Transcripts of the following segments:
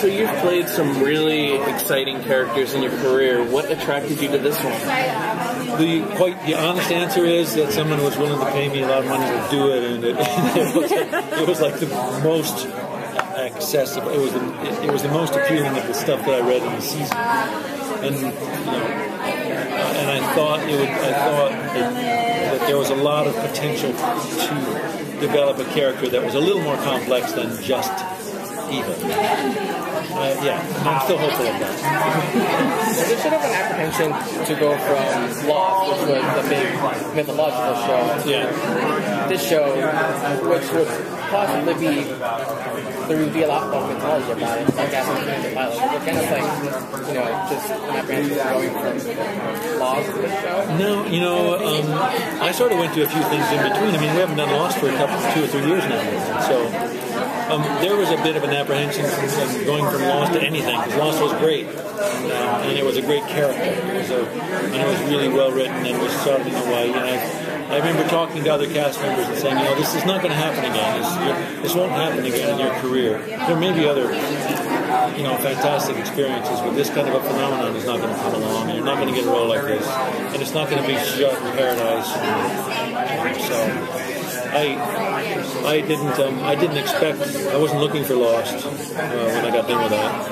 So you've played some really exciting characters in your career. What attracted you to this one? The honest answer is that someone was willing to pay me a lot of money to do it, and it was like the most accessible. It was the most appealing of the stuff that I read in the season, and I thought that there was a lot of potential to develop a character that was a little more complex than just evil. I'm still hopeful of that. There's sort of an apprehension to go from Lost, which was a big mythological show, to this show, which would possibly be the reveal of mythology about it, like as a pilot. But kind of like, just an apprehension going from Lost to this show. No, I sort of went to a few things in between. I mean, we haven't done Lost for 2 or 3 years now, so there was a bit of an apprehension from going from Lost to anything, because Lost was great, and it was a great character, and it was really well written, and it was sort of, I remember talking to other cast members and saying, this is not going to happen again. This won't happen again in your career. There may be other, fantastic experiences, but this kind of a phenomenon is not going to come along, and you're not going to get a role like this, and it's not going to be shot in paradise. So I didn't expect. I wasn't looking for Lost when I got done with that.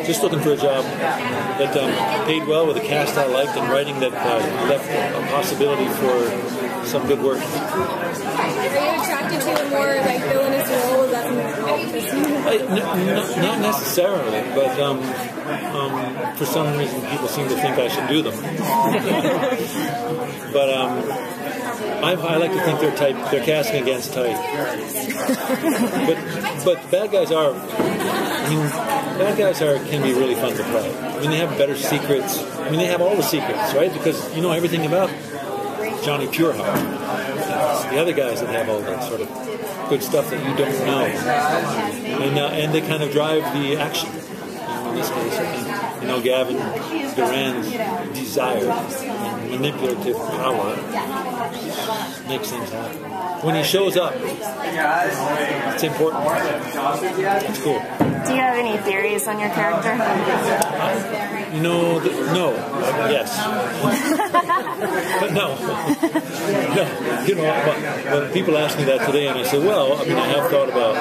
Just looking for a job that paid well with a cast I liked and writing that left a possibility for some good work. Are you attracted to a more villainous role? Is that something not necessarily, but for some reason people seem to think I should do them. But I like to think they're tight. They're casting against type. But bad guys can be really fun to play. I mean, they have better secrets. I mean, they have all the secrets, right? Because you know everything about Johnny Pureheart. It's the other guys that have all that sort of good stuff that you don't know, and they kind of drive the action. In this case, I think Gavin Duran's desire and manipulative power makes things happen. When he shows up, it's important. It's cool. Do you have any theories on your character? No. Yes. But no. When people ask me that today, and I say, well, I have thought about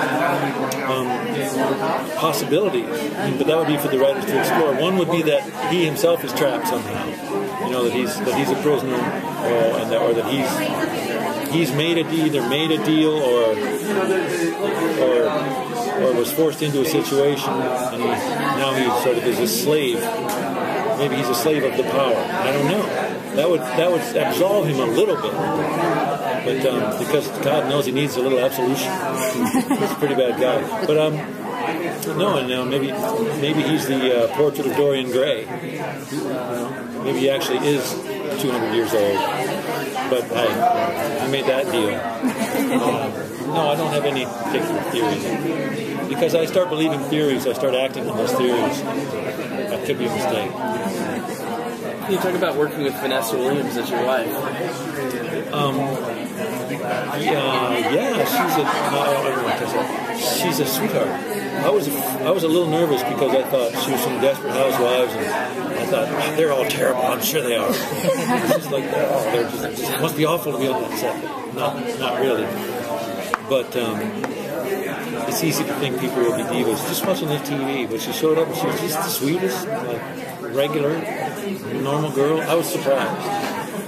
possibilities, but that would be for the writers to explore. One would be that he himself is trapped somehow. That he's a prisoner, or that he's either made a deal or was forced into a situation, and now he sort of is a slave. Maybe he's a slave of the power. I don't know. That would absolve him a little bit, but because God knows he needs a little absolution. He's a pretty bad guy. But maybe he's the portrait of Dorian Gray. Maybe he actually is 200 years old. But I made that deal. No, I don't have any particular theories. Because I start believing theories, I start acting on those theories. That could be a mistake. Can you talk about working with Vanessa Williams as your wife? She's a sweetheart. I was a little nervous because I thought she was from Desperate Housewives, and I thought they're all terrible. I'm sure they are. It's just like it must be awful to be on that set. Not really. But it's easy to think people will be divas just watching their TV. But she showed up and she was just the sweetest, regular, normal girl. I was surprised.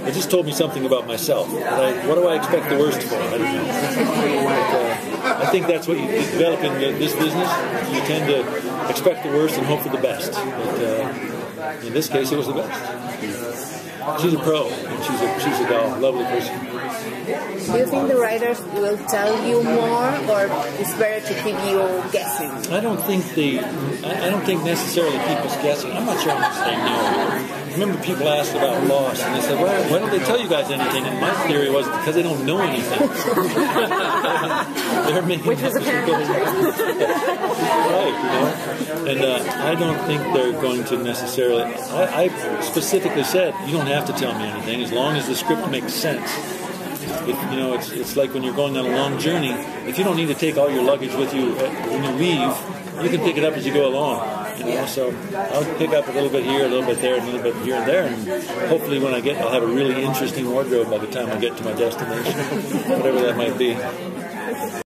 It just told me something about myself. What do I expect the worst for? I don't know. But, I think that's what you develop in this business. You tend to expect the worst and hope for the best. But in this case, it was the best. She's a pro, and she's a doll, lovely person. Do you think the writers will tell you more, or it's better to keep you guessing? I don't think necessarily people's guessing. I'm not sure I'm saying no. I remember people asked about Lost, and they said, why don't they tell you guys anything? And my theory was because they don't know anything. Which was apparently true. Right, And I don't think they're going to necessarily... I specifically said, you don't have to tell me anything as long as the script makes sense. It's like when you're going on a long journey. If you don't need to take all your luggage with you when you leave, you can pick it up as you go along. You know, so I'll pick up a little bit here, a little bit there, a little bit here and there, and hopefully when I'll have a really interesting wardrobe by the time I get to my destination, whatever that might be.